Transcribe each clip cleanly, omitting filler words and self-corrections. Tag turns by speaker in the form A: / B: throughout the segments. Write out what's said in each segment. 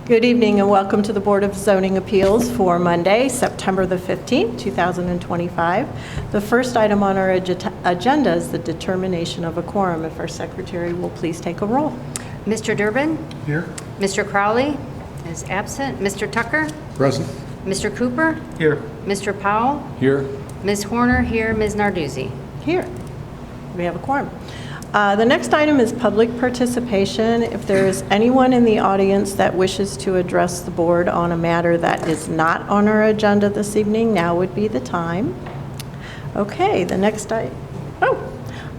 A: Good evening and welcome to the Board of Zoning Appeals for Monday, September the 15th, 2025. The first item on our agenda is the determination of a quorum. If our secretary will please take a roll.
B: Mr. Durbin?
C: Here.
B: Mr. Crowley is absent. Mr. Tucker?
C: Present.
B: Mr. Cooper?
C: Here.
B: Mr. Powell?
C: Here.
B: Ms. Horner here. Ms. Narduzzi?
A: Here. We have a quorum. The next item is public participation. If there is anyone in the audience that wishes to address the board on a matter that is not on our agenda this evening, now would be the time. Okay, the next item. Oh,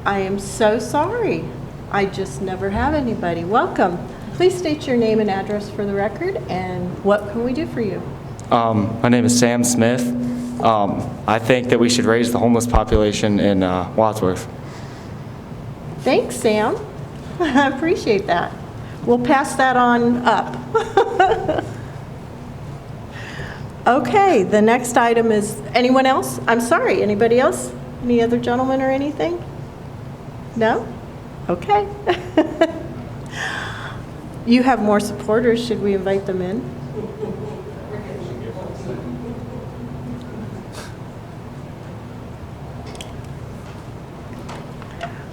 A: I am so sorry. I just never have anybody. Welcome. Please state your name and address for the record, and what can we do for you?
D: My name is Sam Smith. I think that we should raise the homeless population in Wadsworth.
A: Thanks, Sam. I appreciate that. We'll pass that on up. Okay, the next item is, anyone else? I'm sorry, anybody else? Any other gentlemen or anything? No? Okay. You have more supporters. Should we invite them in?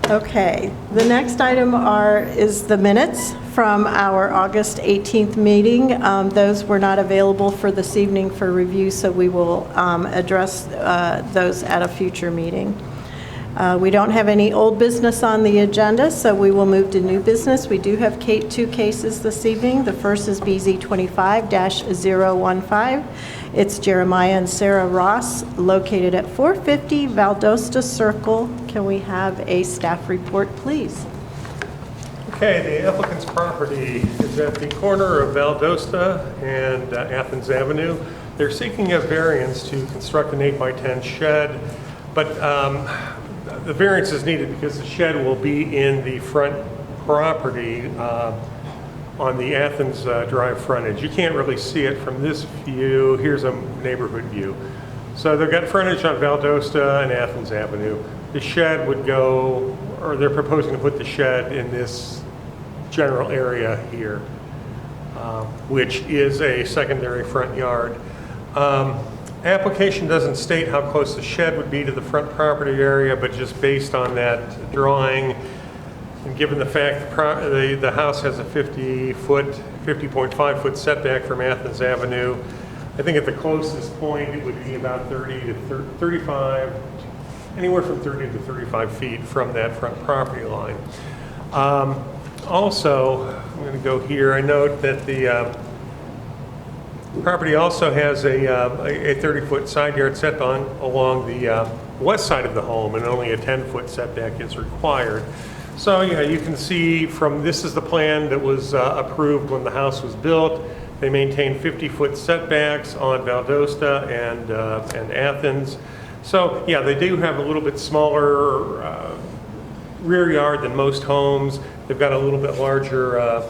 A: Okay, the next item is the minutes from our August 18th meeting. Those were not available for this evening for review, so we will address those at a future meeting. We don't have any old business on the agenda, so we will move to new business. We do have two cases this evening. The first is BZ 25-015. It's Jeremiah and Sarah Ross, located at 450 Valdosta Circle. Can we have a staff report, please?
C: Okay, the applicant's property is at the corner of Valdosta and Athens Avenue. They're seeking a variance to construct an 8x10 shed, but the variance is needed because the shed will be in the front property on the Athens Drive frontage. You can't really see it from this view. Here's a neighborhood view. So they've got frontage on Valdosta and Athens Avenue. The shed would go, or they're proposing to put the shed in this general area here, which is a secondary front yard. Application doesn't state how close the shed would be to the front property area, but just based on that drawing, and given the fact the house has a 50.5 foot setback from Athens Avenue, I think at the closest point it would be about 30 to 35, anywhere from 30 to 35 feet from that front property line. Also, I'm going to go here. I note that the property also has a 30-foot side yard setback along the west side of the home, and only a 10-foot setback is required. So yeah, you can see from this is the plan that was approved when the house was built. They maintain 50-foot setbacks on Valdosta and Athens. So yeah, they do have a little bit smaller rear yard than most homes. They've got a little bit larger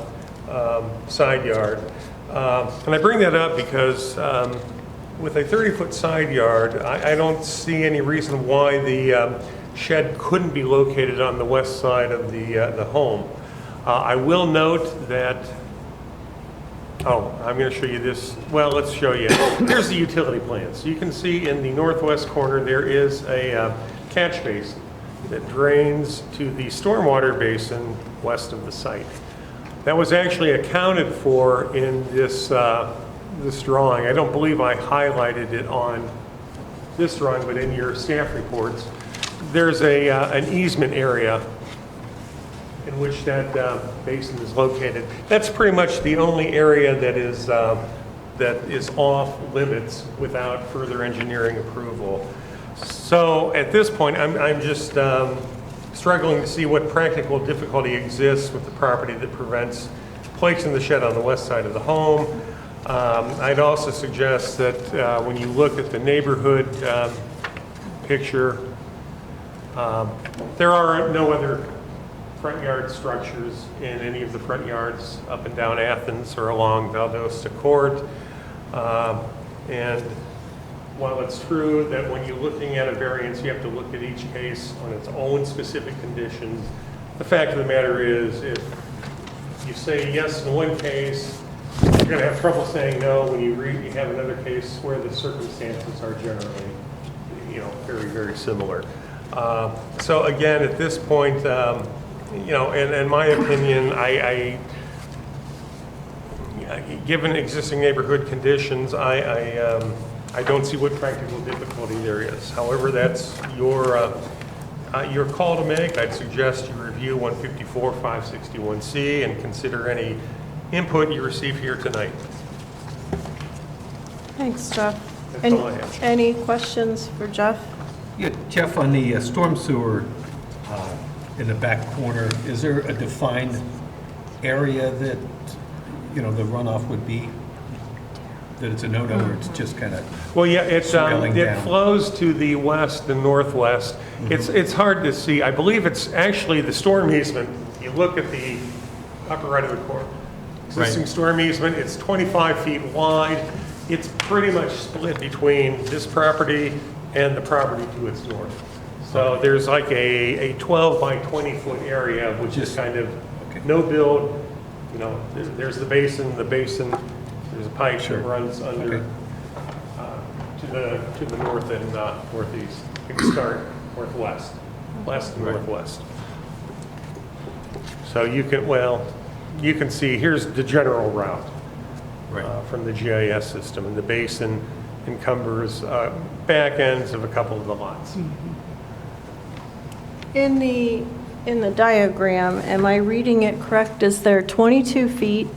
C: side yard. And I bring that up because with a 30-foot side yard, I don't see any reason why the shed couldn't be located on the west side of the home. I will note that, I'm going to show you this. Well, let's show you. Here's the utility plan. So you can see in the northwest corner there is a catch basin that drains to the stormwater basin west of the site. That was actually accounted for in this this drawing. I don't believe I highlighted it on this drawing, but in your staff reports, there's an easement area in which that basin is located. That's pretty much the only area that is off limits without further engineering approval. So at this point, I'm just struggling to see what practical difficulty exists with the property that prevents placing the shed on the west side of the home. I'd also suggest that when you look at the neighborhood picture, there are no other front yard structures in any of the front yards up and down Athens or along Valdosta Court. And while it's true that when you're looking at a variance, you have to look at each case on its own specific conditions, the fact of the matter is, if you say yes in one case, you're going to have trouble saying no when you have another case where the circumstances are generally, very, very similar. So again, at this point, in my opinion, given existing neighborhood conditions, I don't see what practical difficulty there is. However, that's your call to make. I'd suggest you review 154-561C and consider any input you receive here tonight.
A: Thanks, Jeff.
C: That's all I have.
A: Any questions for Jeff?
E: Yeah, Jeff, on the storm sewer in the back corner, is there a defined area that, the runoff would be? That it's a no-no, or it's just kind of
C: Well, yeah, it
E: down.
C: flows to the west and northwest. It's hard to see. I believe it's actually the storm easement. You look at the upper right of the corner. Existing storm easement, it's 25 feet wide. It's pretty much split between this property and the property to its north. So there's like a 12 by 20 foot area, which is kind of no build. There's the basin, there's a pipe that runs under to the north and northeast. You can start northwest, west and northwest. So you can see, here's the general route from the GIS system, and the basin encumbers back ends of a couple of the lots.
A: In the diagram, am I reading it correct? Is there 22 feet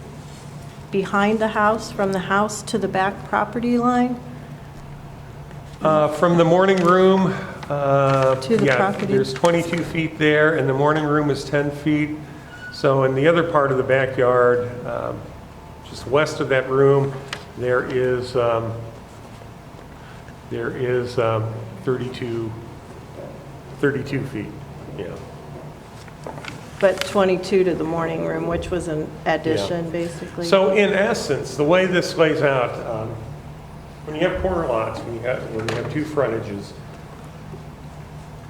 A: behind the house, from the house to the back property line?
C: From the morning room,
A: To the property?
C: there's 22 feet there, and the morning room is 10 feet. So in the other part of the backyard, just west of that room, there is 32 feet. Yeah.
A: But 22 to the morning room, which was an addition, basically?
C: So in essence, the way this lays out, when you have corner lots, when you have two frontages,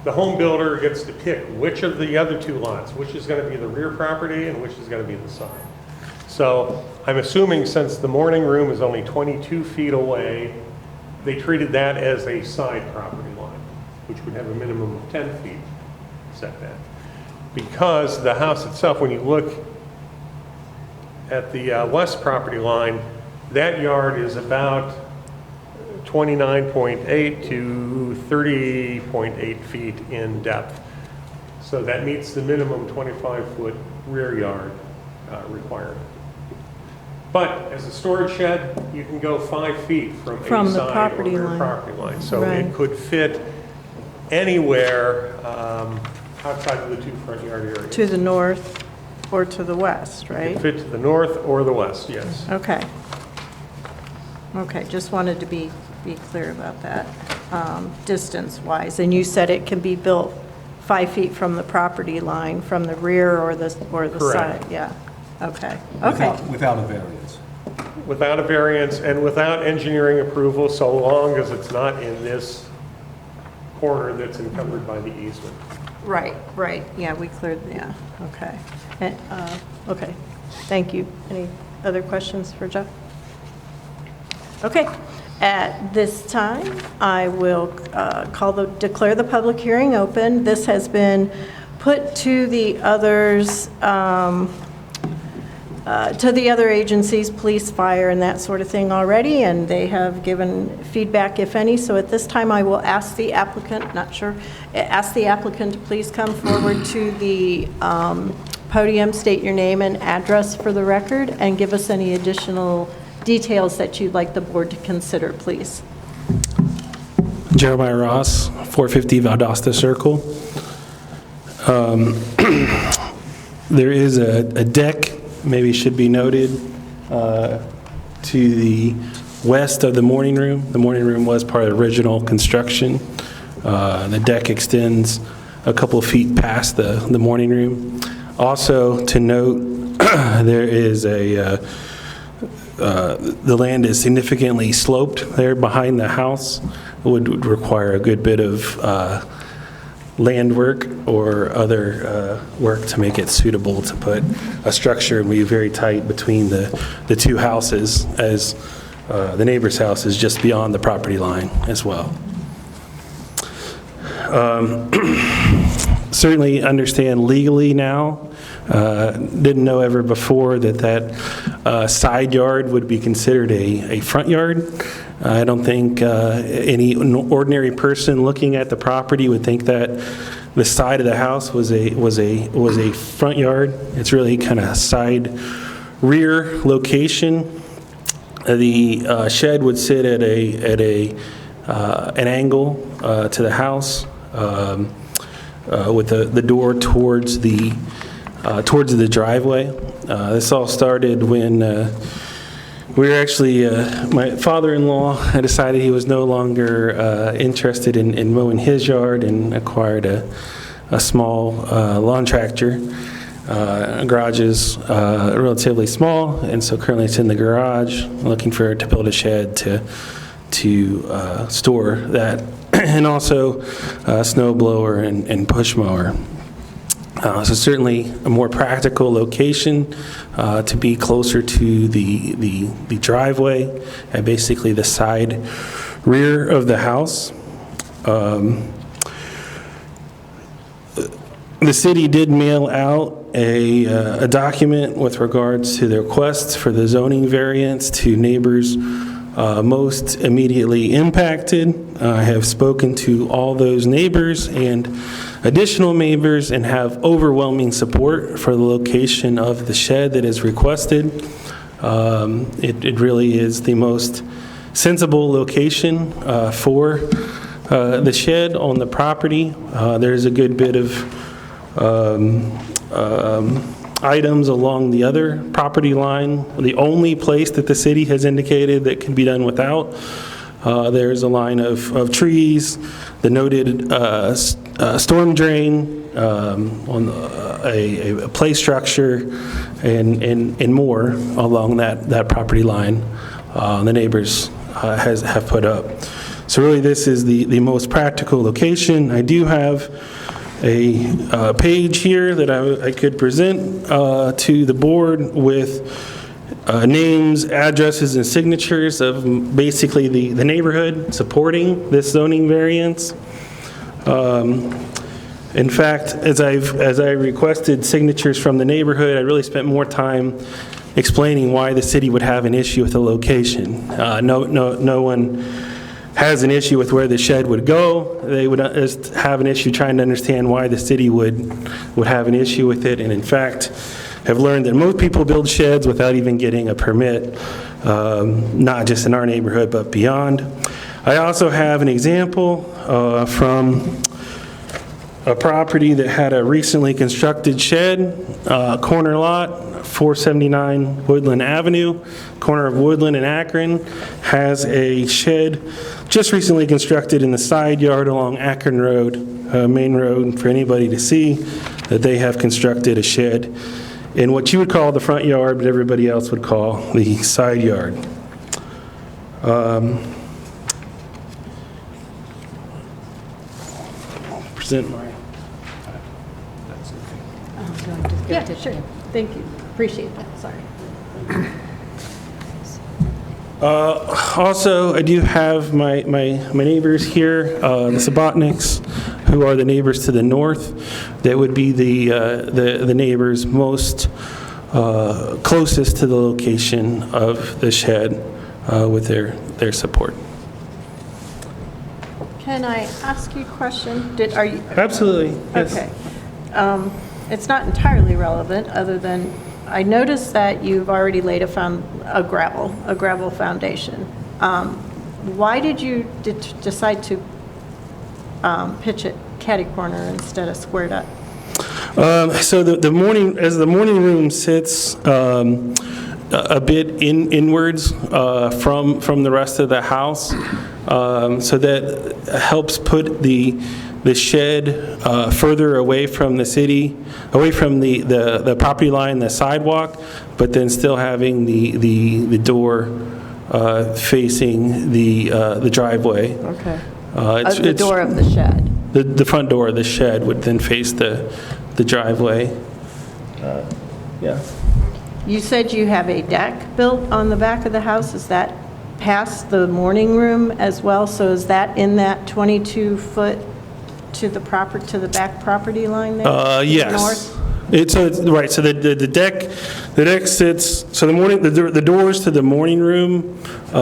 C: the home builder gets to pick which of the other two lots, which is going to be the rear property and which is going to be the side. So I'm assuming since the morning room is only 22 feet away, they treated that as a side property line, which would have a minimum of 10 feet setback. Because the house itself, when you look at the west property line, that yard is about 29.8 to 30.8 feet in depth. So that meets the minimum 25-foot rear yard requirement. But as a storage shed, you can go 5 feet from a
A: the
C: side
A: property
C: or rear
A: line.
C: property line. So
A: Right.
C: it could fit anywhere outside of the two front yard areas.
A: To the north or to the west, right?
C: Fit to the north or the west, yes.
A: Okay. Okay, just wanted to be clear about that, distance-wise. And you said it can be built 5 feet from the property line, from the rear or the
C: Correct.
A: side? Yeah, okay, okay.
E: Without a variance.
C: Without a variance and without engineering approval, so long as it's not in this corner that's encumbered by the easement.
A: Right, yeah, we cleared, yeah, okay. Okay, thank you. Any other questions for Jeff? Okay, at this time, I will declare the public hearing open. This has been put to the others, to the other agencies, police, fire, and that sort of thing already, and they have given feedback, if any. So at this time, I will ask the applicant, ask the applicant to please come forward to the podium, state your name and address for the record, and give us any additional details that you'd like the board to consider, please.
F: Jeremiah Ross, 450 Valdosta Circle. There is a deck, maybe should be noted, to the west of the morning room. The morning room was part of the original construction. The deck extends a couple of feet past the morning room. Also to note, there is the land is significantly sloped there behind the house. It would require a good bit of land work or other work to make it suitable to put a structure and be very tight between the two houses, as the neighbor's house is just beyond the property line as well. Certainly understand legally now, didn't know ever before that side yard would be considered a front yard. I don't think any ordinary person looking at the property would think that the side of the house was a front yard. It's really kind of a side rear location. The shed would sit at an angle to the house, with the door towards the driveway. This all started when we were actually, my father-in-law had decided he was no longer interested in mowing his yard and acquired a small lawn tractor. Garage is relatively small, and so currently it's in the garage, looking to build a shed to store that, and also a snow blower and push mower. So certainly a more practical location to be closer to the driveway and basically the side rear of the house. The city did mail out a document with regards to the requests for the zoning variance to neighbors most immediately impacted. I have spoken to all those neighbors and additional neighbors and have overwhelming support for the location of the shed that is requested. It really is the most sensible location for the shed on the property. There's a good bit of items along the other property line. The only place that the city has indicated that can be done without, there's a line of trees, the noted storm drain, on a play structure, and more along that property line the neighbors have put up. So really this is the most practical location. I do have a page here that I could present to the board with names, addresses, and signatures of basically the neighborhood supporting this zoning variance. In fact, as I requested signatures from the neighborhood, I really spent more time explaining why the city would have an issue with the location. No one has an issue with where the shed would go. They would just have an issue trying to understand why the city would have an issue with it, and in fact have learned that most people build sheds without even getting a permit, not just in our neighborhood but beyond. I also have an example from a property that had a recently constructed shed, corner lot, 479 Woodland Avenue, corner of Woodland and Akron, has a shed just recently constructed in the side yard along Akron Road, main road, for anybody to see that they have constructed a shed in what you would call the front yard, but everybody else would call the side yard. Present my...
A: Yeah, sure. Thank you. Appreciate that. Sorry.
F: Also, I do have my neighbors here, the Subotniks, who are the neighbors to the north. That would be the neighbors most closest to the location of the shed with their support.
A: Can I ask you a question? Are you?
F: Absolutely. Yes.
A: Okay. It's not entirely relevant, other than I noticed that you've already laid a gravel foundation. Why did you decide to pitch it catty corner instead of squared up?
F: So the morning room sits a bit inwards from the rest of the house, so that helps put the shed further away from the city, away from the property line, the sidewalk, but then still having the door facing the driveway.
A: Okay. The door of the shed.
F: the front door of the shed would then face the driveway. Yeah.
A: You said you have a deck built on the back of the house. Is that past the morning room as well? So is that in that 22-foot to the back property line there? To the
F: Yes.
A: north?
F: Right, so the deck sits, so the doors to the morning room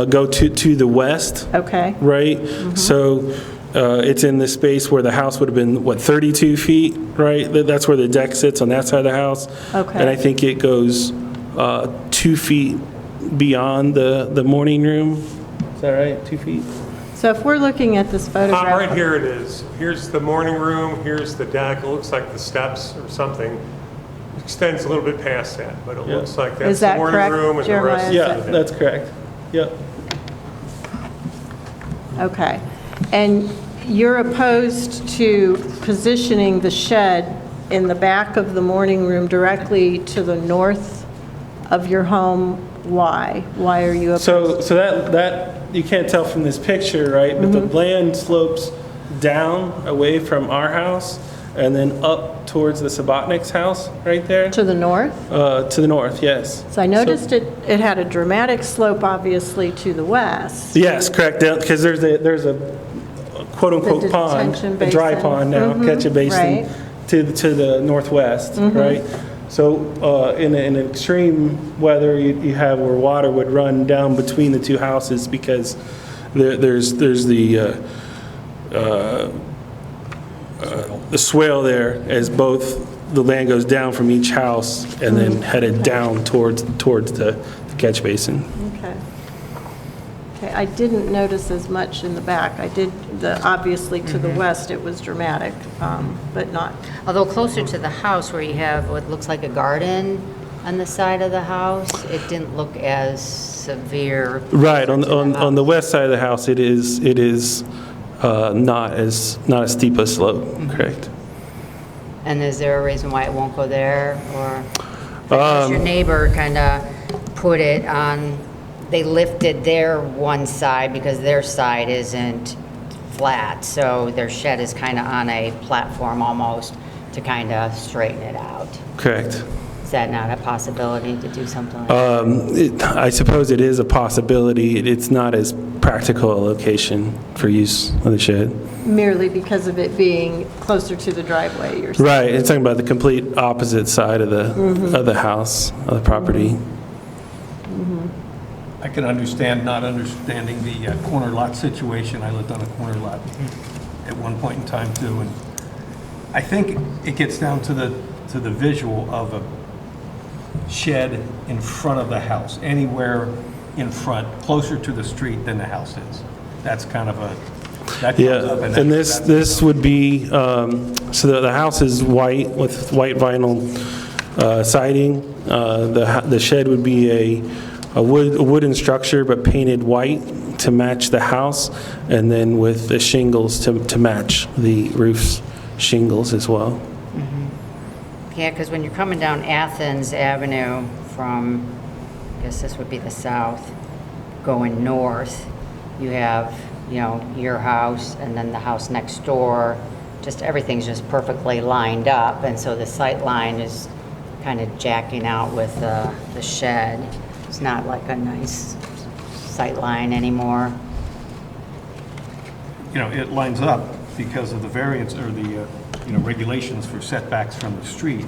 F: go to the west,
A: Okay,
F: right? So it's in the space where the house would have been, 32 feet, right? That's where the deck sits, on that side of the house.
A: Okay.
F: And I think it goes 2 feet beyond the morning room. Is that right, 2 feet?
A: so if we're looking at this photograph.
C: Right here it is. Here's the morning room, here's the deck. It looks like the steps or something. Extends a little bit past that, but it looks like that's
A: Is
C: the
A: that
C: morning
A: correct,
C: room and the rest is
A: Jeremiah?
C: the
F: Yeah,
C: deck.
F: that's correct. Yep.
A: Okay. And you're opposed to positioning the shed in the back of the morning room directly to the north of your home? Why? Why are you opposed?
F: So that you can't tell from this picture, right? But the land slopes down away from our house and then up towards the Sabatnik's house right there.
A: To the north?
F: To the north, yes.
A: So I noticed it had a dramatic slope, obviously, to the west.
F: Yes, correct. Because there's a quote-unquote
A: The
F: pond,
A: detention
F: a dry
A: basin.
F: pond now, catch a basin
A: right.
F: to the northwest, right? So in an extreme weather, you have where water would run down between the two houses because there's the swale there as both the land goes down from each house and then headed down towards the catch basin.
A: Okay. Okay, I didn't notice as much in the back. I did, obviously to the west, it was dramatic, but not,
B: Although closer to the house where you have what looks like a garden on the side of the house, it didn't look as severe.
F: Right,
B: closer to
F: on
B: house.
F: the west side of the house, it is not as steep a slope, correct?
B: And is there a reason why it won't go there, or? Because your neighbor kind of put it on, they lifted their one side because their side isn't flat, so their shed is kind of on a platform almost to kind of straighten it out.
F: Correct.
B: Is that not a possibility to do something like that?
F: I suppose it is a possibility. It's not as practical a location for use of the shed.
A: merely because of it being closer to the driveway, you're saying?
F: Right, it's talking about the complete opposite side of the house, of the property.
E: I can understand not understanding the corner lot situation. I lived on a corner lot at one point in time too, and I think it gets down to the visual of a shed in front of the house, anywhere in front, closer to the street than the house is. That's kind of that comes
F: Yeah,
E: up,
F: and this would be, so the house is white with white vinyl siding. The shed would be a wooden structure but painted white to match the house, and then with the shingles to match the roof's shingles as well.
B: Yeah, because when you're coming down Athens Avenue from, I guess this would be the south, going north, you have, your house and then the house next door, just everything's just perfectly lined up, and so the sight line is kind of jacking out with the shed. It's not like a nice sight line anymore.
E: It lines up because of the variance or the regulations for setbacks from the street,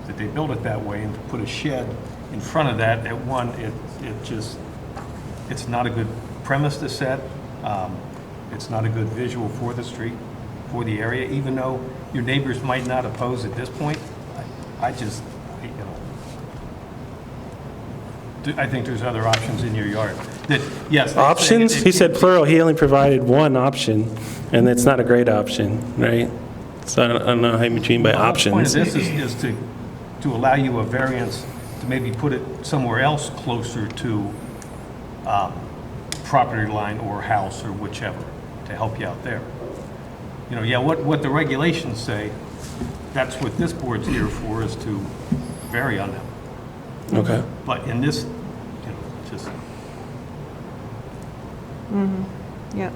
E: that they built it that way, and to put a shed in front of that, it's not a good premise to set. It's not a good visual for the street, for the area, even though your neighbors might not oppose at this point. I think there's other options in your yard. That, yes.
F: Options? He said plural, he only provided one option, and it's not a great option, right? So I don't know how you mean by options.
E: The point of this is to allow you a variance to maybe put it somewhere else closer to property line or house or whichever, to help you out there. What the regulations say, that's what this board's here for, is to vary on them.
F: Okay.
E: But in this, just...
A: Yep,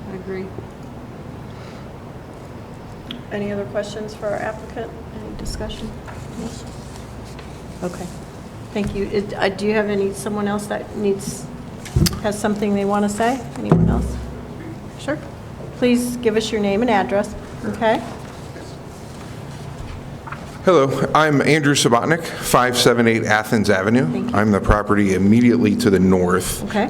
A: I agree. Any other questions for our applicant? Any discussion? Yes? Okay, thank you. Do you have someone else that has something they want to say? Anyone else? Sure. Please give us your name and address, okay?
G: Hello, I'm Andrew Subotnik, 578 Athens Avenue.
A: Thank you.
G: I'm the property immediately to the north.
A: Okay.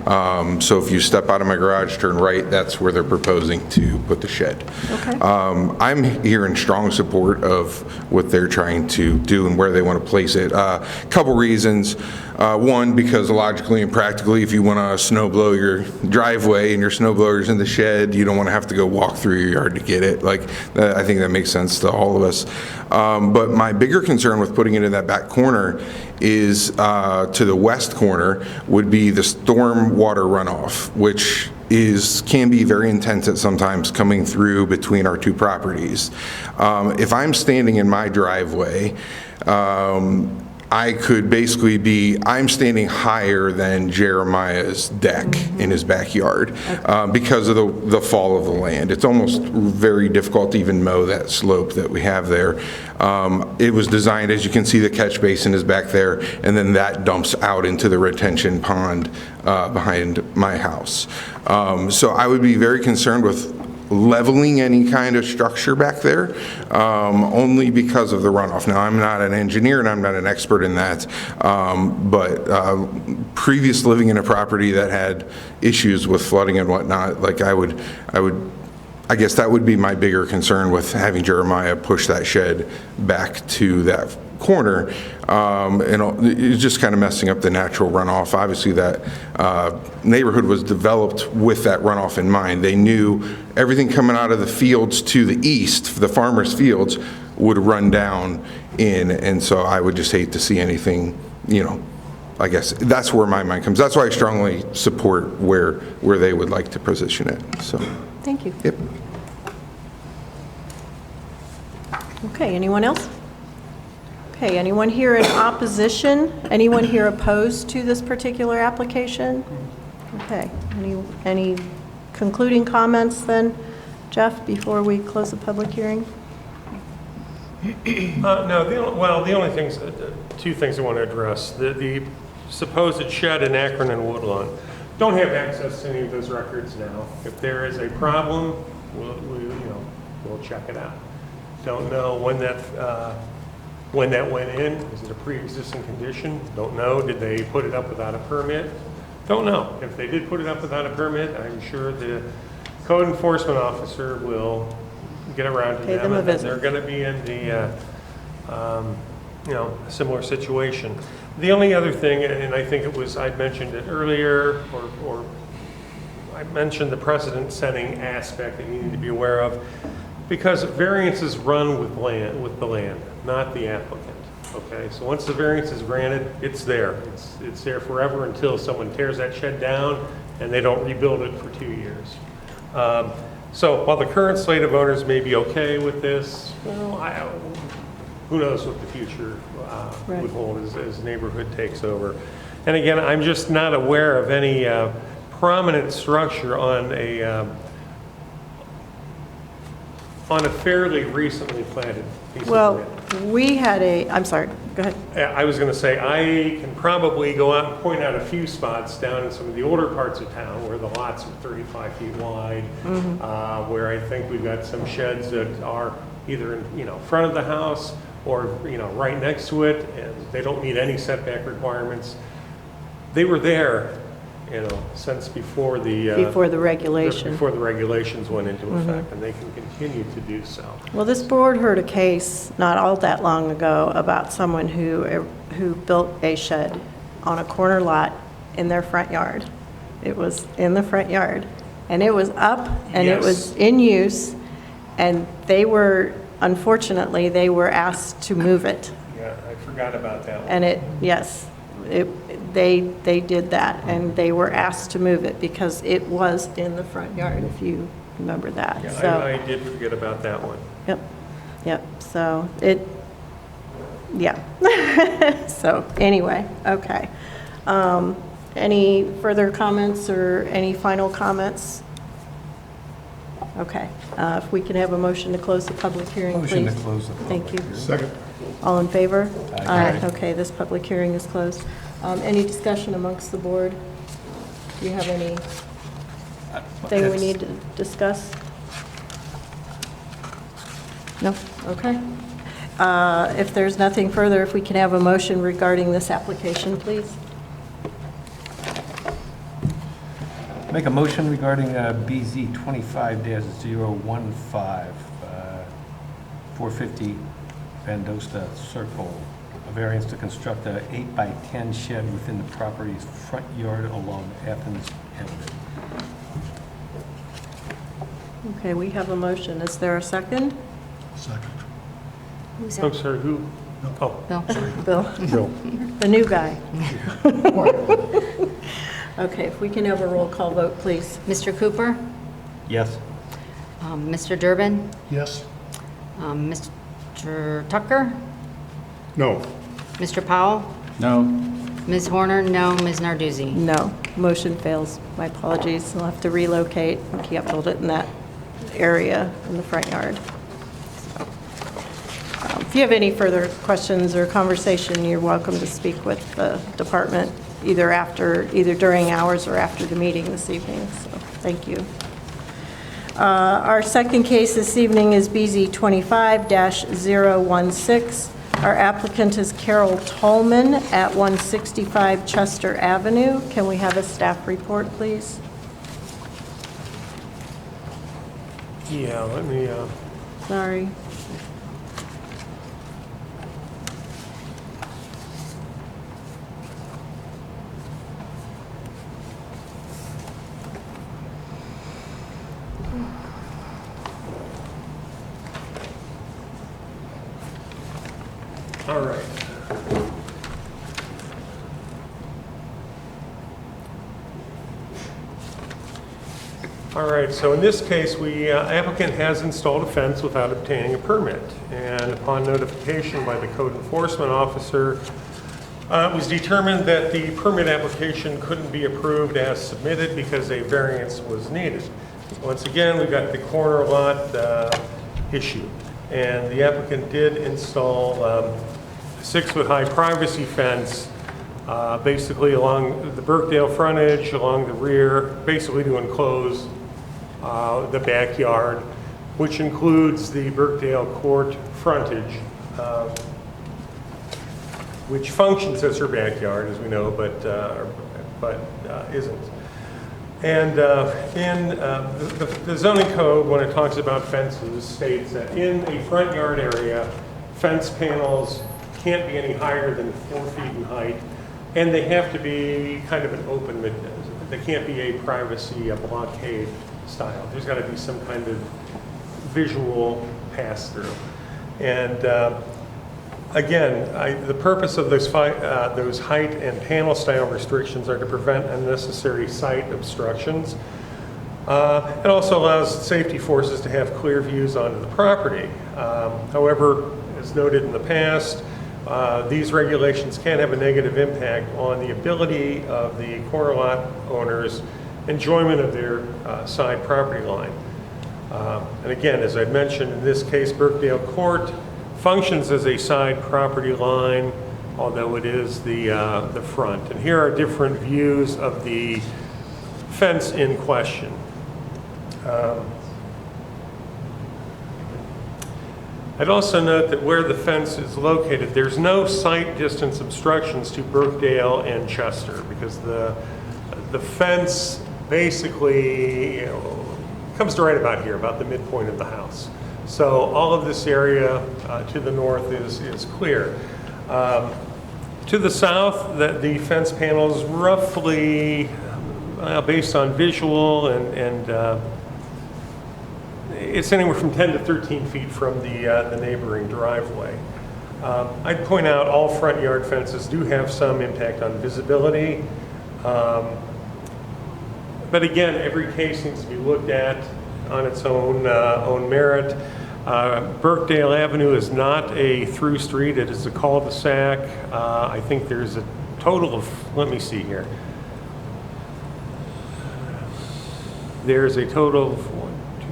G: So if you step out of my garage, turn right, that's where they're proposing to put the shed.
A: Okay.
G: I'm here in strong support of what they're trying to do and where they want to place it. Couple reasons. One, because logically and practically, if you want to snow blow your driveway and your snow blower's in the shed, you don't want to have to go walk through your yard to get it. I think that makes sense to all of us. But my bigger concern with putting it in that back corner is to the west corner would be the storm water runoff, which can be very intense at sometimes coming through between our two properties. If I'm standing in my driveway, I could basically I'm standing higher than Jeremiah's deck in his backyard because of the fall of the land. It's almost very difficult to even mow that slope that we have there. It was designed, as you can see, the catch basin is back there, and then that dumps out into the retention pond behind my house. So I would be very concerned with leveling any kind of structure back there, only because of the runoff. Now, I'm not an engineer and I'm not an expert in that, but previous living in a property that had issues with flooding and whatnot, I guess that would be my bigger concern with having Jeremiah push that shed back to that corner. It's just kind of messing up the natural runoff. Obviously, that neighborhood was developed with that runoff in mind. They knew everything coming out of the fields to the east, the farmers' fields, would run down in, and so I would just hate to see anything, I guess that's where my mind comes. That's why I strongly support where they would like to position it. So,
A: Thank you.
G: yep.
A: Okay, anyone else? Okay, anyone here in opposition? Anyone here opposed to this particular application? Okay, any concluding comments then, Jeff, before we close the public hearing?
C: No, the only things, two things I want to address. The supposed shed in Akron and Woodlawn. Don't have access to any of those records now. If there is a problem, we'll check it out. Don't know when that went in. Is it a pre-existing condition? Don't know. Did they put it up without a permit? Don't know. If they did put it up without a permit, I'm sure the code enforcement officer will get around to
A: Pay them a
C: and
A: visit.
C: they're going to be in the similar situation. The only other thing, and I think I mentioned it earlier, or I mentioned the precedent-setting aspect that you need to be aware of, because variances run with the land, not the applicant. Okay, so once the variance is granted, it's there. It's there forever until someone tears that shed down and they don't rebuild it for 2 years. So while the current slate of owners may be okay with this, who knows what the future would hold as neighborhood takes over. And again, I'm just not aware of any prominent structure on a fairly recently planted piece of land.
A: We had I'm sorry, go ahead.
C: I was going to say, I can probably go out and point out a few spots down in some of the older parts of town where the lots are 35 feet wide, where I think we've got some sheds that are either in front of the house or right next to it, and they don't meet any setback requirements. They were there, since before the regulations went into effect, and they can continue to do so.
A: Well, this board heard a case not all that long ago about someone who built a shed on a corner lot in their front yard. It was in the front yard, and it was up, and it was in use, and unfortunately, they were asked to move it.
C: Yeah, I forgot about that one.
A: And they did that, and they were asked to move it because it was in the front yard, if you remember that.
C: Yeah,
A: So,
C: I did forget about that one.
A: Yep, so So anyway, okay. Any further comments or any final comments? Okay. If we can have a motion to close the public hearing, please.
E: Motion to close the public
A: Thank you.
E: hearing.
C: Second.
A: All in favor?
E: Aye.
A: Okay, this public hearing is closed. Any discussion amongst the board? Do you have anything we need to discuss? No? Okay. If there's nothing further, if we can have a motion regarding this application, please.
E: Make a motion regarding BZ 25-015, 450 Vandosta Circle, a variance to construct a 8x10 shed within the property's front yard along Athens Avenue.
A: Okay, we have a motion. Is there a second?
B: Who's
C: I'm
B: that?
C: sorry, who? Oh,
B: Bill?
A: Bill? The new guy. Okay, if we can have a roll call vote, please.
B: Mr. Cooper?
E: Yes.
B: Mr. Durbin?
H: Yes.
B: Mr. Tucker?
H: No.
B: Mr. Powell?
D: No.
B: Ms. Horner? No. Ms. Narduzzi?
A: No, motion fails. My apologies. We'll have to relocate. We can't build it in that area in the front yard. If you have any further questions or conversation, you're welcome to speak with the department either during hours or after the meeting this evening. So, thank you. Our second case this evening is BZ 25-016. Our applicant is Carol Tolman at 165 Chester Avenue. Can we have a staff report, please?
C: yeah, let me,
A: Sorry.
C: all right. All right, so in this case, applicant has installed a fence without obtaining a permit. And upon notification by the code enforcement officer, it was determined that the permit application couldn't be approved as submitted because a variance was needed. Once again, we've got the corner lot issue. And the applicant did install a 6-foot-high privacy fence basically along the Birkdale frontage, along the rear, basically to enclose the backyard, which includes the Birkdale Court frontage, which functions as her backyard, as we know, but isn't. And in the zoning code, when it talks about fences, states that in a front yard area, fence panels can't be any higher than 4 feet in height, and they have to be kind of an open, they can't be a privacy, a blockade style. There's got to be some kind of visual pass-through. And again, the purpose of those height and panel style restrictions are to prevent unnecessary site obstructions. It also allows safety forces to have clear views onto the property. However, as noted in the past, these regulations can have a negative impact on the ability of the corner lot owners' enjoyment of their side property line. And again, as I mentioned, in this case, Birkdale Court functions as a side property line, although it is the front. And here are different views of the fence in question. I'd also note that where the fence is located, there's no sight distance obstructions to Birkdale and Chester, because the fence basically comes to right about here, about the midpoint of the house. So all of this area to the north is clear. To the south, the fence panels roughly, based on visual and it's anywhere from 10 to 13 feet from the neighboring driveway. I'd point out all front yard fences do have some impact on visibility. But again, every case needs to be looked at on its own merit. Birkdale Avenue is not a through street, it is a cul-de-sac. I think there's a total of, let me see here. There's a total of 1, 2,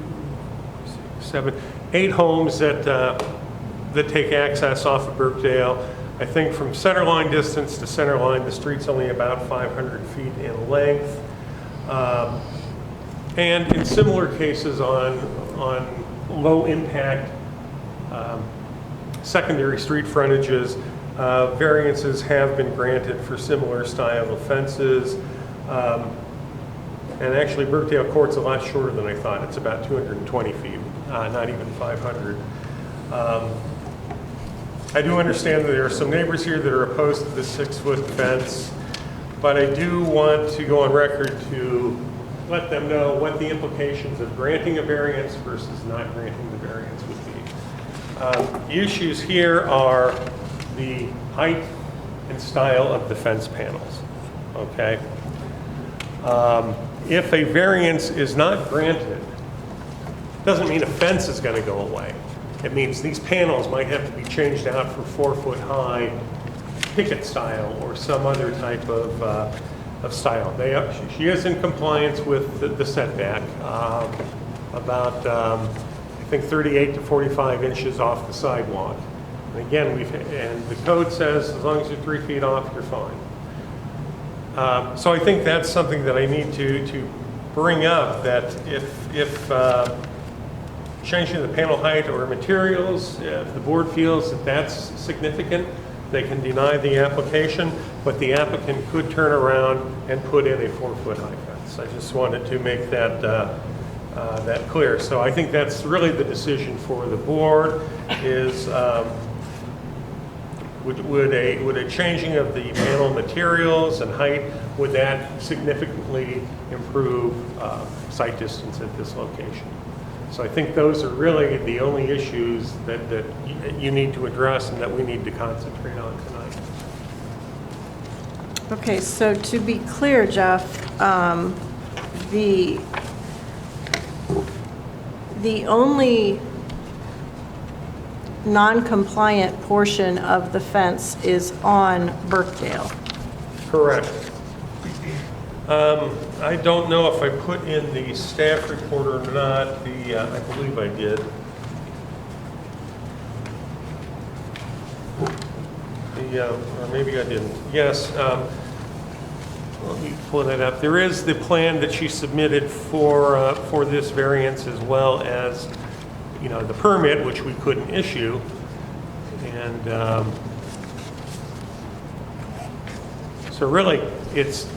C: 7, 8 homes that, that take access off of Burkdale. I think from center line distance to center line, the street's only about 500 feet in length. And in similar cases on low impact secondary street frontages, variances have been granted for similar style of fences. And actually, Burkdale Court's a lot shorter than I thought. It's about 220 feet, not even 500. I do understand that there are some neighbors here that are opposed to the 6-foot fence, but I do want to go on record to let them know what the implications of granting a variance versus not granting the variance would be. The issues here are the height and style of the fence panels, okay? If a variance is not granted, doesn't mean a fence is going to go away. It means these panels might have to be changed out for 4-foot high picket style or some other type of style. She is in compliance with the setback, about I think 38 to 45 inches off the sidewalk. And again, and the code says as long as you're 3 feet off, you're fine. So I think that's something that I need to bring up, that if changing the panel height or materials, if the board feels that that's significant, they can deny the application, but the applicant could turn around and put in a 4-foot high fence. I just wanted to make that that clear. So I think that's really the decision for the board is would a changing of the panel materials and height, would that significantly improve sight distance at this location? So I think those are really the only issues that you need to address and that we need to concentrate on tonight.
A: Okay, so to be clear, Jeff, the only non-compliant portion of the fence is on Burkdale.
C: Correct. I don't know if I put in the staff report or not. I believe I did. Or maybe I didn't. Yes. Let me pull that up. There is the plan that she submitted for this variance, as well as, you know, the permit, which we couldn't issue, and so really, it's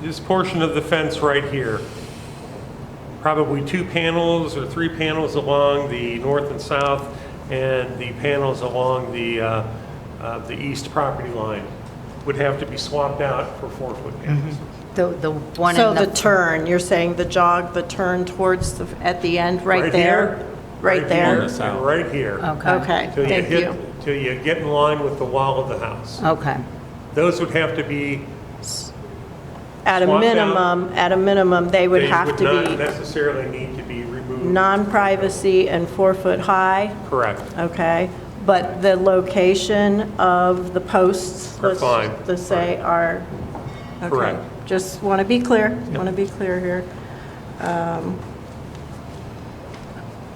C: this portion of the fence right here. Probably 2 panels or 3 panels along the north and south, and the panels along the east property line would have to be swapped out for 4-foot panels.
B: The one
A: So
B: in
A: the turn, you're saying the turn towards at the end, right there?
C: Here,
A: Right there?
C: here, and right here.
A: Okay, thank you.
C: Till you get in line with the wall of the house.
B: Okay.
C: Those would have to be,
A: At a
C: Swapped out.
A: minimum, they would have
C: not
A: to be
C: necessarily need to be removed.
A: non-privacy and 4-foot high,
C: Correct.
A: okay? But the location of the posts,
C: Are fine.
A: let's say, are, okay.
C: Correct.
A: Just want to be clear, want to be clear here.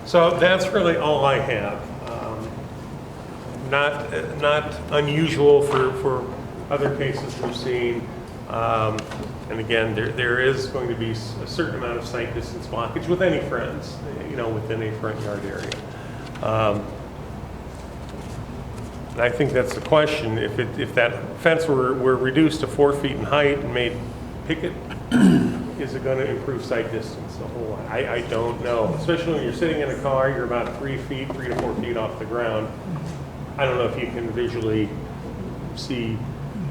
C: So that's really all I have. Not unusual for other cases we've seen. And again, there is going to be a certain amount of sight distance blockage with any friends, you know, within a front yard area. And I think that's the question. If that fence were reduced to 4 feet in height and made picket, is it going to improve sight distance a whole lot? I don't know. Especially when you're sitting in a car, you're about 3 to 4 feet off the ground. I don't know if you can visually see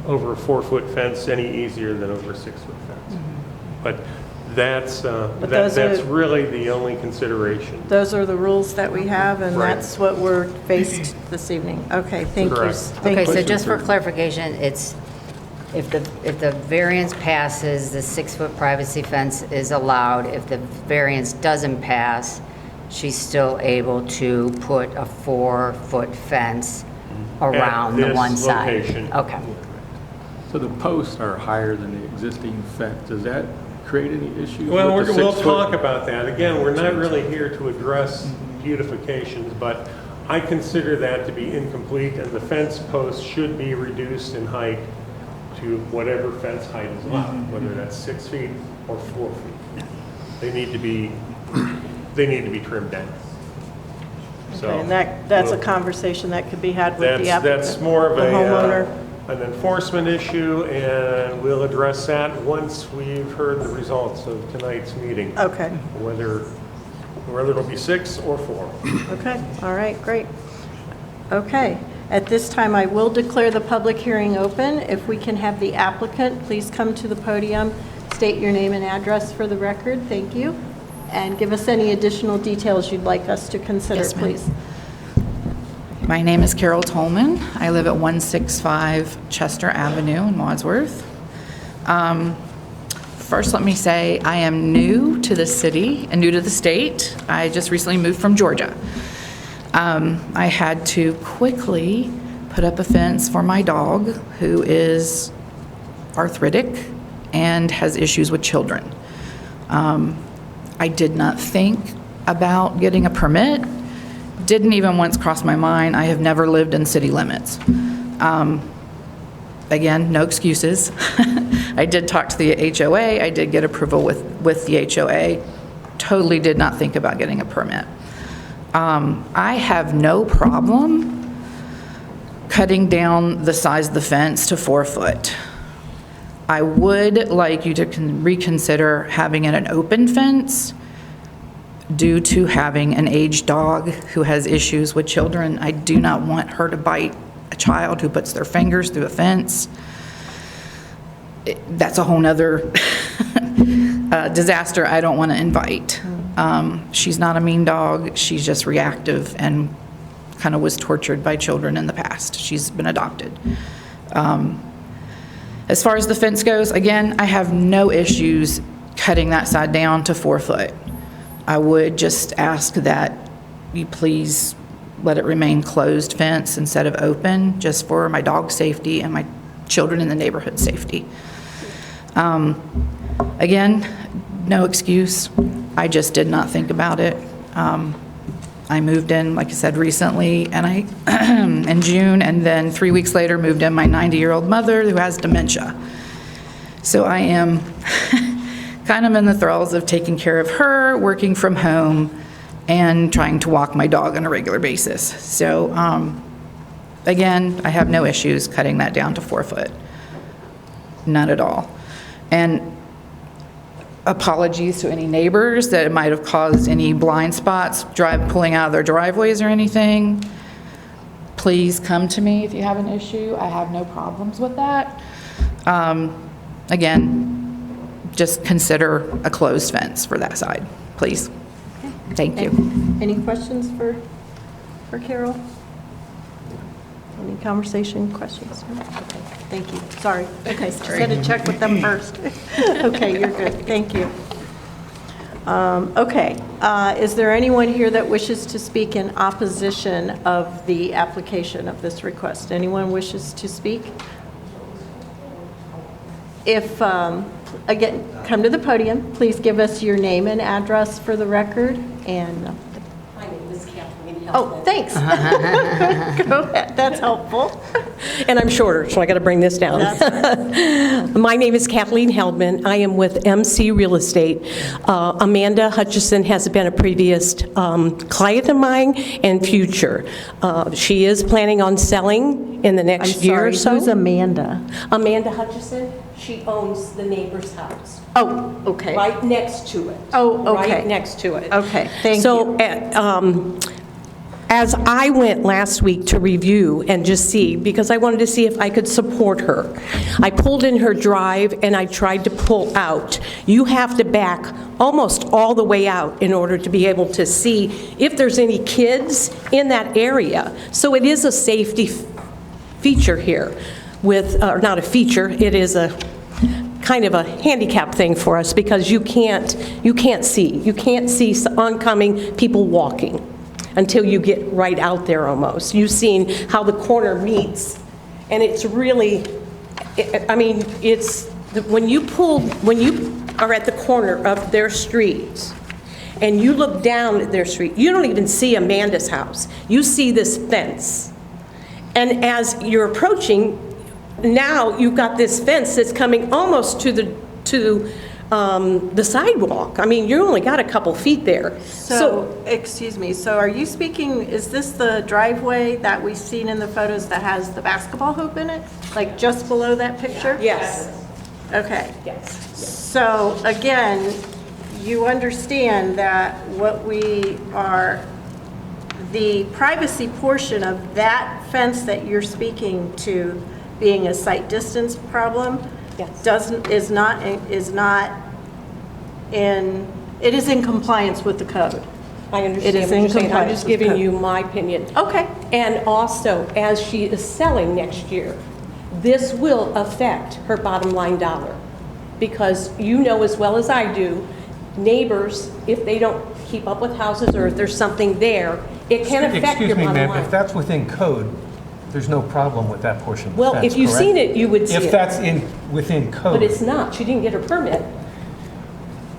C: over a 4-foot fence any easier than over a 6-foot fence. But that's really the only consideration.
A: Those are the ruls that we have, and
C: Right.
A: that's what we're faced this evening. Okay, thank you.
C: Correct.
A: Thank
B: Okay,
A: you.
B: so just for clarification, it's, if the variance passes, the 6-foot privacy fence is allowed. If the variance doesn't pass, she's still able to put a 4-foot fence around the
C: this
B: one side.
C: location.
B: Okay.
H: So the posts are higher than the existing fence, is that
F: create any issues?
C: Well,
F: with the
C: we'll
F: 6
C: talk
F: foot?
C: about that. Again, we're not really here to address beautifications, but I consider that to be incomplete, and the fence posts should be reduced in height to whatever fence height is allowed, whether that's 6 feet or 4 feet. They need to be trimmed down. So,
A: And that's a
C: we'll-
A: conversation that could be had with the
C: That's
A: applicant.
C: more of
A: the homeowner.
C: an enforcement issue, and we'll address that once we've heard the results of tonight's meeting.
A: Okay,
C: Whether it'll be 6 or 4.
A: okay, all right, great. Okay, at this time, I will declare the public hearing open. If we can have the applicant, please come to the podium, state your name and address for the record, thank you, and give us any additional details you'd like us to consider,
H: Yes, ma'am.
A: please.
H: My name is Carol Tolman. I live at 165 Chester Avenue in Wadsworth. First, let me say I am new to the city and new to the state. I just recently moved from Georgia. I had to quickly put up a fence for my dog, who is arthritic and has issues with children. I did not think about getting a permit. Didn't even once cross my mind. I have never lived in city limits. Again, no excuses. I did talk to the HOA. I did get approval with the HOA. Totally did not think about getting a permit. I have no problem cutting down the size of the fence to 4 foot. I would like you to reconsider having it an open fence due to having an aged dog who has issues with children. I do not want her to bite a child who puts their fingers through a fence. That's a whole nother disaster I don't want to invite. She's not a mean dog. She's just reactive and kind of was tortured by children in the past. She's been adopted. As far as the fence goes, again, I have no issues cutting that side down to 4 foot. I would just ask that you please let it remain closed fence instead of open, just for my dog's safety and my children in the neighborhood safety. Again, no excuse. I just did not think about it. I moved in, like I said, recently, and in June, and then 3 weeks later moved in my 90-year-old mother who has dementia. So I am kind of in the thralls of taking care of her, working from home, and trying to walk my dog on a regular basis. So again, I have no issues cutting that down to 4 foot. None at all. And apologies to any neighbors that it might have caused any blind spots pulling out of their driveways or anything. Please come to me if you have an issue. I have no problems with that. Again, just consider a closed fence for that side, please. Thank you.
A: Any questions for Carol? Any conversation, questions? No? Okay, thank you. Sorry. Okay, just had to check with them first. Okay, you're good. Thank you. Okay, is there anyone here that wishes to speak in opposition of the application of this request? Anyone wishes to speak? If, again, come to the podium, please give us your name and address for the record, and...
I: My name is Kathleen.
A: Oh, thanks. Go ahead, that's helpful.
I: And I'm shorter, so I got to bring this down. My name is Kathleen Heldman. I am with MC Real Estate. Amanda Hutchison has been a previous client of mine and future. She is planning on selling in the next year or so.
A: Who's Amanda?
I: Amanda Hutchison, she owns the neighbor's house.
A: Oh, okay.
I: Right next to it.
A: Oh, okay.
I: Right next to it.
A: Okay, thank
I: So,
A: you.
I: as I went last week to review and just see, because I wanted to see if I could support her, I pulled in her drive and I tried to pull out. You have to back almost all the way out in order to be able to see if there's any kids in that area. So it is a safety feature here with, or not a feature, it is a kind of a handicap thing for us because you can't see oncoming people walking until you get right out there almost. You've seen how the corner meets, and it's really, I mean, it's, when you are at the corner of their street, and you look down at their street, you don't even see Amanda's house. You see this fence. And as you're approaching, now you've got this fence that's coming almost to the sidewalk. I mean, you only got a couple feet there.
A: So, excuse me, so are you speaking, is this the driveway that we've seen in the photos that has the basketball hoop in it? Like just below that picture?
I: Yes.
A: Okay.
I: Yes.
A: So again, you understand that the privacy portion of that fence that you're speaking to being a sight distance problem
I: Yes.
A: is not in, it is in compliance with the code.
I: I understand
A: It is
I: what
A: in
I: you're saying. I'm
A: compliance
I: just
A: with
I: giving
A: code.
I: you my opinion.
A: Okay.
I: And also, as she is selling next year, this will affect her bottom line dollar. Because you know as well as I do, neighbors, if they don't keep up with houses or if there's something there, it can affect your
E: Excuse me,
I: bottom
E: ma'am,
I: line.
E: if that's within code, there's no problem with that portion of the
I: Well,
E: fence,
I: if you've
E: correct?
I: seen it, you would see
E: If
I: it.
E: that's within code.
I: But it's not. She didn't get her permit.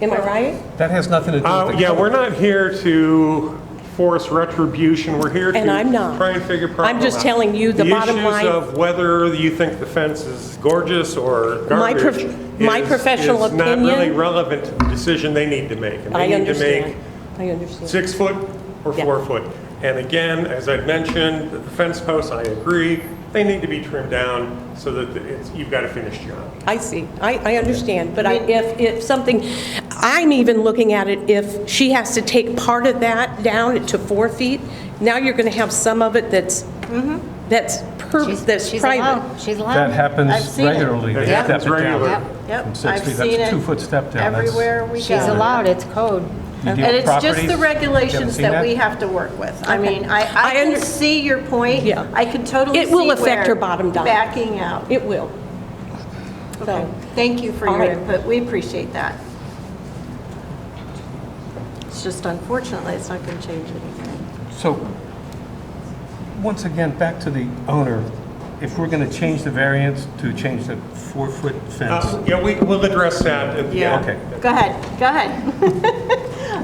I: Am I right?
E: That has nothing to do with the code.
C: Yeah, we're not here to force retribution. We're here to
I: And I'm not.
C: try and figure problem out.
I: I'm just telling you the bottom line-
C: The issues of whether you think the fence is gorgeous or garbage
I: my professional
C: is not really
I: opinion-
C: relevant to the decision they need to make. And
I: I
C: they need to
I: understand.
C: make
I: I understand.
C: 6 foot or
I: Yeah.
C: 4 foot. And again, as I've mentioned, the fence posts, I agree, they need to be trimmed down so that you've got a finished job.
I: I see. I understand. But if something, I'm even looking at it, if she has to take part of that down to 4 feet, now you're going to have some of it that's
B: She's
I: private.
B: allowed. She's allowed.
E: That happens
A: I've seen it.
E: regularly. They
C: It
E: step
C: happens
E: it down
C: regularly.
A: Yep,
E: from 6
A: I've
E: feet.
A: seen
E: That's a
A: it
E: 2-foot step down. That's-
A: everywhere we go.
B: She's allowed, it's code.
E: You deal
A: And
E: with
A: it's just
E: properties?
A: the
E: You
A: regulations
E: haven't seen
A: that we have to work with. I mean, I
I: I
A: can
I: under-
A: see your point.
I: Yeah.
A: I can totally see
I: It will affect
A: where
I: her bottom dollar.
A: backing out.
I: It will.
A: Okay, thank you for
I: All
A: your
I: right.
A: input. We appreciate that. It's just unfortunately, it's not going to change anything.
E: So, once again, back to the owner, if we're going to change the variance to change the 4-foot fence,
C: Yeah, we'll address that.
A: Yeah.
E: Okay.
A: Go ahead, go ahead.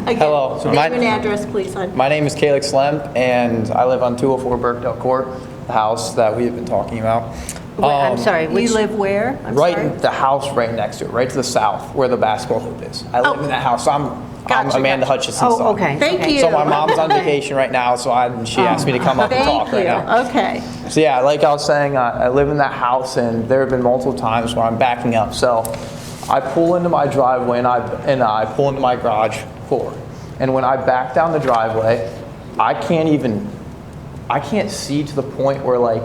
A: Again,
J: Hello.
A: Name and address, please, hon.
J: My name is Calix Lemp, and I live on 204 Birkdale Court, the house that we've been talking about.
B: Wait, I'm sorry, which,
A: You live where? I'm
J: Right
A: sorry.
J: in the house right next to it, right to the south, where the basketball hoop is. I live in that house. I'm
A: Gotcha,
J: Amanda
A: gotcha.
J: Hutchison's son.
B: oh, okay.
A: Thank
B: okay.
A: you.
J: So my mom's on vacation right now, so she asked me to come up and talk right now.
A: Thank you, okay.
J: So yeah, like I was saying, I live in that house, and there have been multiple times where I'm backing up. So I pull into my driveway, and I pull into my garage forward. And when I back down the driveway, I can't see to the point where, like,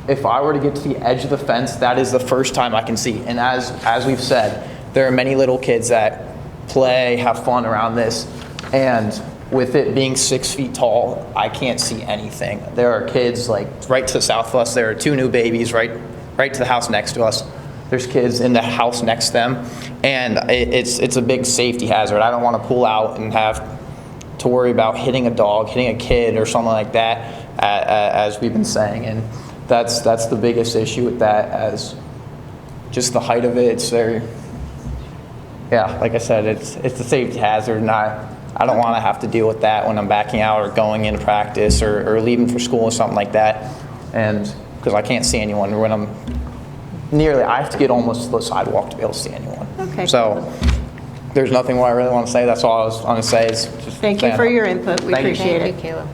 J: if I were to get to the edge of the fence, that is the first time I can see. And as we've said, there are many little kids that play, have fun around this, and with it being 6 feet tall, I can't see anything. There are kids like right to the south of us. There are 2 new babies right to the house next to us. There's kids in the house next to them, and it's a big safety hazard. I don't want to pull out and have to worry about hitting a dog, hitting a kid, or something like that, as we've been saying. And that's the biggest issue with that, as just the height of it. It's very, yeah, like I said, it's a safety hazard, and I don't want to have to deal with that when I'm backing out or going into practice or leaving for school or something like that. And because I can't see anyone when I'm I have to get almost to the sidewalk to be able to see anyone.
A: Okay.
J: So there's nothing more I really want to say. That's all I was going to say. Is just
A: Thank you
J: saying
A: for
J: hello.
A: your input, we
J: Thank you.
A: appreciate
B: Thank
A: it.
B: you, Caleb.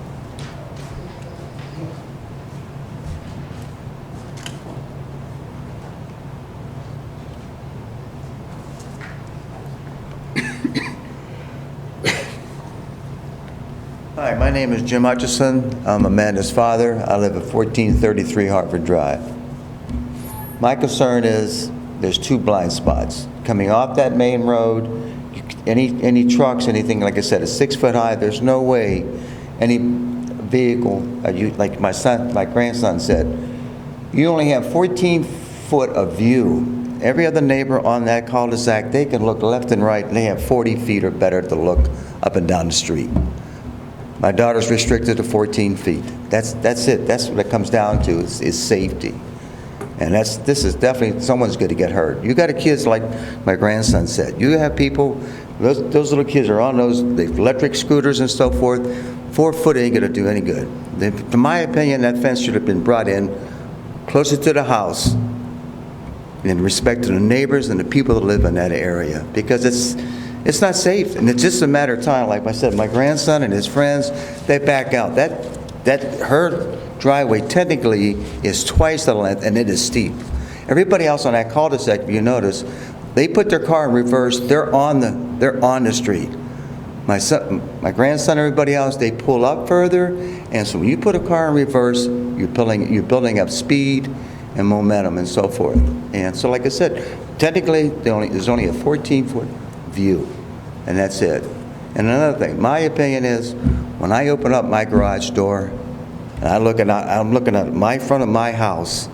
K: Hi, my name is Jim Hutchison. I'm Amanda's father. I live at 1433 Hartford Drive. My concern is there's 2 blind spots. Coming off that main road, any trucks, anything, like I said, is 6 foot high. There's no way any vehicle, like my grandson said, you only have 14 foot of view. Every other neighbor on that cul-de-sac, they can look left and right, and they have 40 feet or better to look up and down the street. My daughter's restricted to 14 feet. That's it. That's what it comes down to, is safety. And this is definitely, someone's going to get hurt. You got kids like my grandson said. You have people, those little kids are on those the electric scooters and so forth. 4 foot ain't going to do any good. In my opinion, that fence should have been brought in closer to the house in respect to the neighbors and the people that live in that area, because it's not safe, and it's just a matter of time. Like I said, my grandson and his friends, they back out. Her driveway technically is twice the length, and it is steep. Everybody else on that cul-de-sac, if you notice, they put their car in reverse. They're on the street. My grandson, everybody else, they pull up further, and so when you put a car in reverse, you're building up speed and momentum and so forth. And so, like I said, technically, there's only a 14-foot view, and that's it. And another thing, my opinion is, when I open up my garage door, and I'm looking at my front of my house,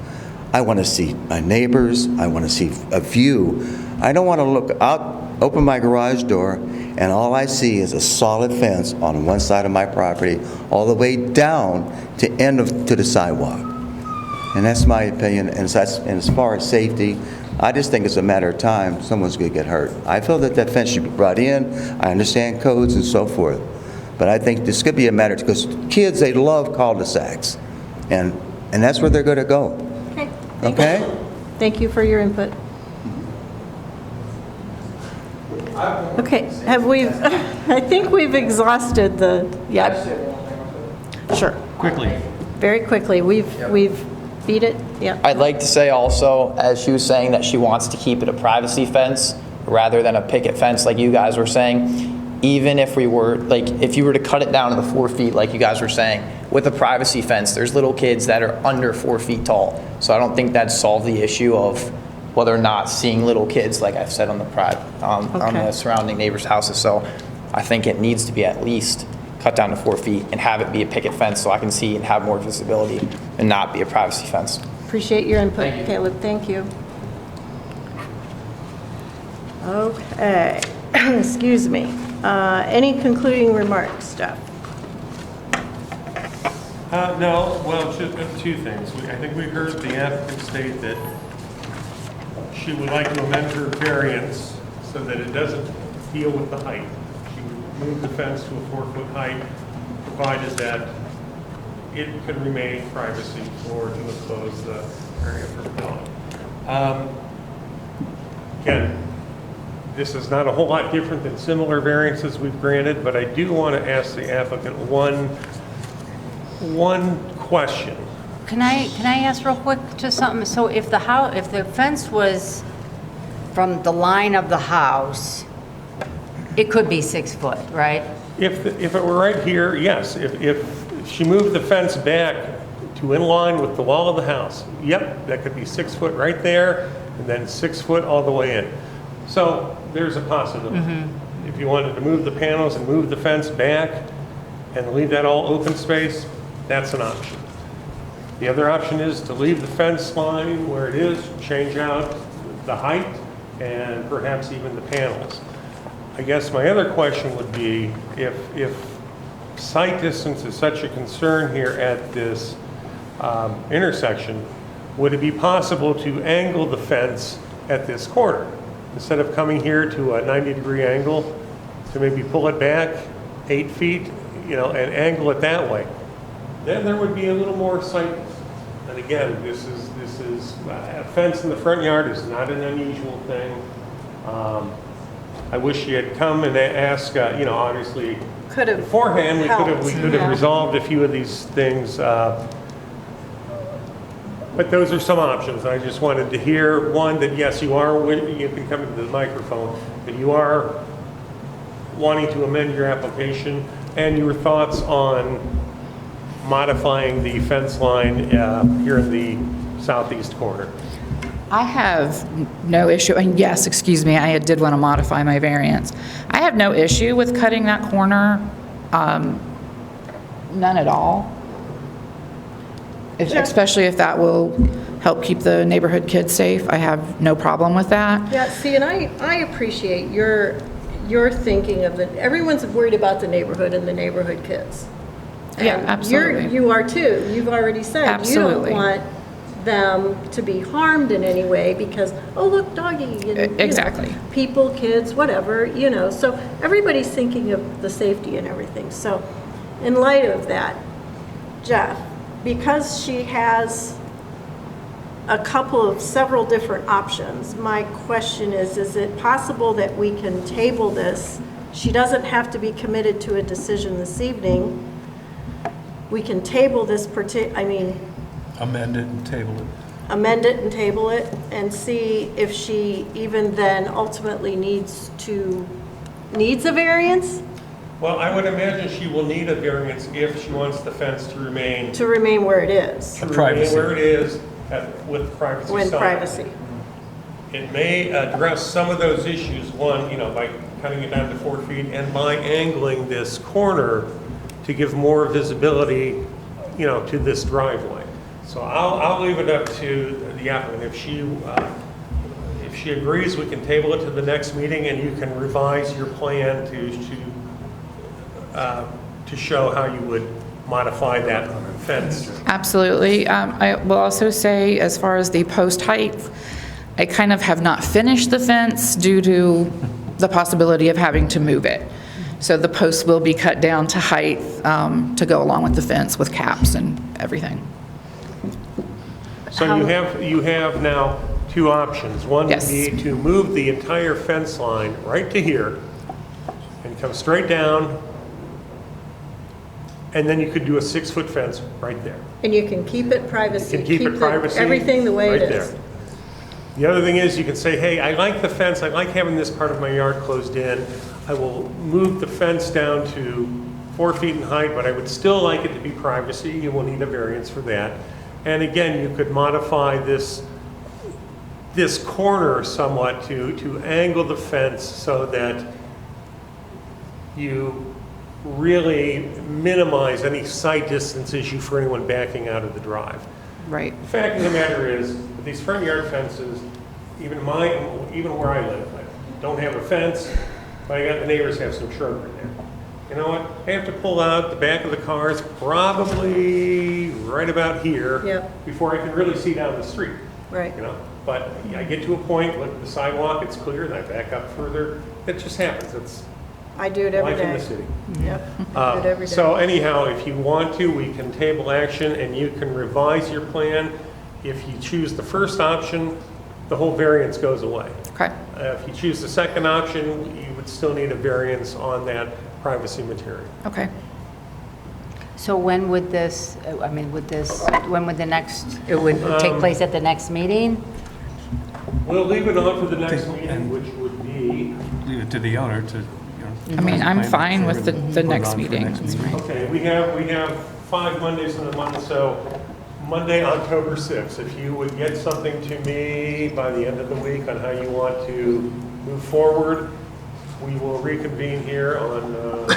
K: I want to see my neighbors, I want to see a view. I don't want to look out, open my garage door, and all I see is a solid fence on one side of my property, all the way down to the sidewalk. And that's my opinion. And as far as safety, I just think it's a matter of time someone's going to get hurt. I feel that fence should be brought in. I understand codes and so forth. But I think this could be a matter, because kids, they love cul-de-sacs. And that's where they're going to go. Okay?
A: Thank you for your input. Okay, I think we've exhausted Sure.
J: Quickly.
A: Very quickly. We've beat it. Yeah.
J: I'd like to say also, as she was saying, that she wants to keep it a privacy fence rather than a picket fence like you guys were saying. Even if if you were to cut it down to the 4 feet like you guys were saying, with a privacy fence, there's little kids that are under 4 feet tall. So I don't think that'd solve the issue of whether or not seeing little kids, like I've said, on the surrounding neighbors' houses. So I think it needs to be at least cut down to 4 feet and have it be a picket fence so I can see and have more visibility and not be a privacy fence.
A: Appreciate your input, Caleb. Thank you. Okay. Excuse me. Any concluding remarks, Jeff?
C: No, well, just 2 things. I think we heard the applicant state that she would like to amend her variance so that it doesn't deal with the height. She would move the fence to a 4-foot height, provided that it could remain privacy or to enclose the area for the building. Again, this is not a whole lot different than similar variances we've granted, but I do want to ask the applicant one question.
B: Can I ask real quick just something? So if the fence was from the line of the house, it could be 6 foot, right?
C: If it were right here, yes. If she moved the fence back to in line with the wall of the house, yep, that could be 6 foot right there, and then 6 foot all the way in. So there's a possibility. If you wanted to move the panels and move the fence back and leave that all open space, that's an option. The other option is to leave the fence line where it is, change out the height, and perhaps even the panels. I guess my other question would be, if sight distance is such a concern here at this intersection, would it be possible to angle the fence at this corner? Instead of coming here to a 90-degree angle, to maybe pull it back 8 feet, and angle it that way. Then there would be a little more sight. And again, this is a fence in the front yard is not an unusual thing. I wish she had come and asked, obviously beforehand, we could have resolved a few of these things. But those are some options. I just wanted to hear, one, that yes, you can come into the microphone, that you are wanting to amend your application, and your thoughts on modifying the fence line here in the southeast corner.
H: I have no issue, and yes, excuse me, I did want to modify my variance. I have no issue with cutting that corner, none at all. Especially if that will help keep the neighborhood kids safe. I have no problem with that.
A: Yeah, see, and I appreciate your thinking of everyone's worried about the neighborhood and the neighborhood kids.
H: Yeah, absolutely.
A: You are too. You've already said
H: Absolutely.
A: You don't want them to be harmed in any way because, oh, look, doggy. And, you know,
H: Exactly.
A: people, kids, whatever, you know. So everybody's thinking of the safety and everything. So in light of that, Jeff, because she has several different options, my question is it possible that we can table this? She doesn't have to be committed to a decision this evening. We can table this
E: Amend it and table it.
A: amend it and table it and see if she even then ultimately needs a variance
C: Well, I would imagine she will need a variance if she wants the fence to remain
A: where it is,
E: Privacy.
C: where it is with privacy.
A: with
C: sign.
A: privacy.
C: It may address some of those issues, one, by cutting it down to 4 feet and by angling this corner to give more visibility, to this driveway. So I'll leave it up to the applicant. If she agrees, we can table it to the next meeting and you can revise your plan to show how you would modify that fence.
H: Absolutely. I will also say, as far as the post height, I kind of have not finished the fence due to the possibility of having to move it. So the posts will be cut down to height to go along with the fence with caps and everything.
C: So you have now 2 options. One would
H: Yes.
C: be to move the entire fence line right to here and come straight down, and then you could do a 6-foot fence right there.
A: And you can keep it privacy.
C: You can keep it privacy.
A: Everything the way
C: right
A: it is.
C: there. The other thing is you can say, hey, I like the fence, I like having this part of my yard closed in. I will move the fence down to 4 feet in height, but I would still like it to be privacy. You will need a variance for that. And again, you could modify this corner somewhat to angle the fence so that you really minimize any sight distance issue for anyone backing out of the drive.
H: Right.
C: The fact of the matter is, that these front yard fences, even where I live, I don't have a fence, but I got the neighbors have some shrubbery there. You know what? I have to pull out the back of the cars probably right about here
A: Yep.
C: before I can really see down the street.
A: Right.
C: But I get to a point with the sidewalk, it's clear, and I back up further. It just happens. It's
A: I do it every
C: life in
A: day.
C: the city.
A: Yep, I do it every day.
C: So anyhow, if you want to, we can table action and you can revise your plan. If you choose the first option, the whole variance goes away.
H: Okay.
C: If you choose the second option, you would still need a variance on that privacy material.
H: Okay.
B: So when would it would take place at the next meeting?
C: We'll leave it on for the next meeting, which would be,
E: Leave it to the owner to,
H: I mean, I'm fine with the
E: Put it
H: next
E: on for
H: meeting.
E: next
H: That's
E: meeting.
H: right.
C: okay, we have 5 Mondays in the month, so Monday, October 6th. If you would get something to me by the end of the week on how you want to move forward, we will reconvene here on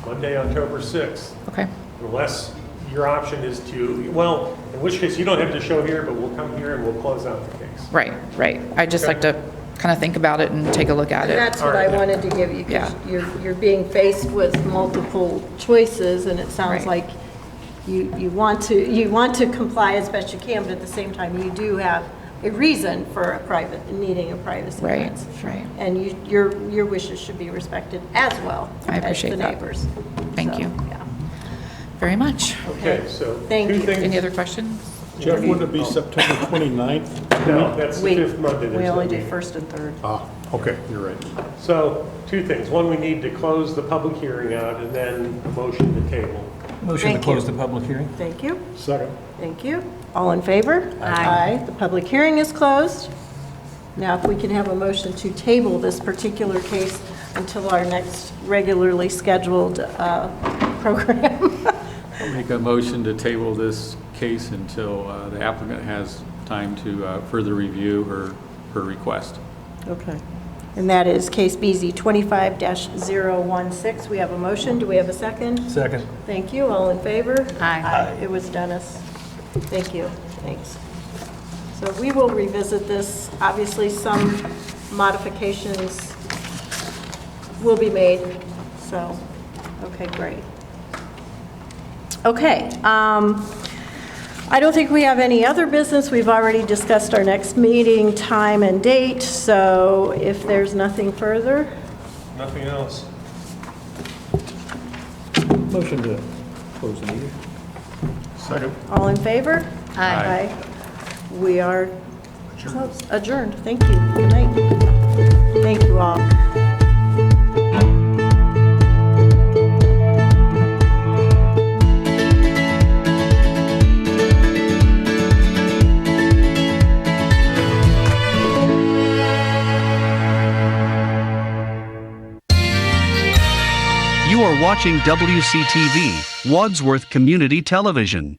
C: Monday, October 6th.
H: Okay.
C: Unless your option is to, well, in which case you don't have to show here, but we'll come here and we'll close out the case.
H: Right, right. I just like to kind of think about it and take a look at it.
A: That's what I wanted to give you, because you're being faced with multiple choices, and it sounds
H: Right.
A: like you want to comply as best you can, but at the same time, you do have a reason for needing a privacy
H: Right,
A: fence.
H: right.
A: And your wishes should be respected as well
H: I
A: as
H: appreciate
A: the
H: that.
A: neighbors.
H: Thank
A: So,
H: you.
A: yeah.
H: Very much.
C: Okay, so
A: Thank
C: two
A: you.
C: things.
H: Any other questions?
L: Jeff, wouldn't it be September 29th?
C: No, that's the
A: We
C: 5th Monday. there's
A: we
C: no
A: only do
C: meeting.
A: first and third.
L: Ah, okay, you're right.
C: So, 2 things. One, we need to close the public hearing out, and then a motion to table.
E: Motion to
A: Thank
E: close
A: you.
E: the public hearing?
A: Thank you.
L: Second.
A: Thank you. All in favor? Aye. The public hearing is closed. Now, if we can have a motion to table this particular case until our next regularly scheduled program.
M: I'll make a motion to table this case until the applicant has time to further review her request.
A: Okay. And that is case BZ 25-016. We have a motion. Do we have a second?
E: Second.
A: Thank you. All in favor?
B: Aye.
A: It was Dennis. Thank you. Thanks. So we will revisit this. Obviously, some modifications will be made. So, okay, great. Okay. I don't think we have any other business. We've already discussed our next meeting, time and date, so if there's nothing further,
C: Nothing else.
E: Motion to close the meeting.
C: Second.
A: all in favor?
B: Aye.
A: We are adjourned. Thank you. Good night. Thank you all.
N: You are watching WCTV, Wadsworth Community Television.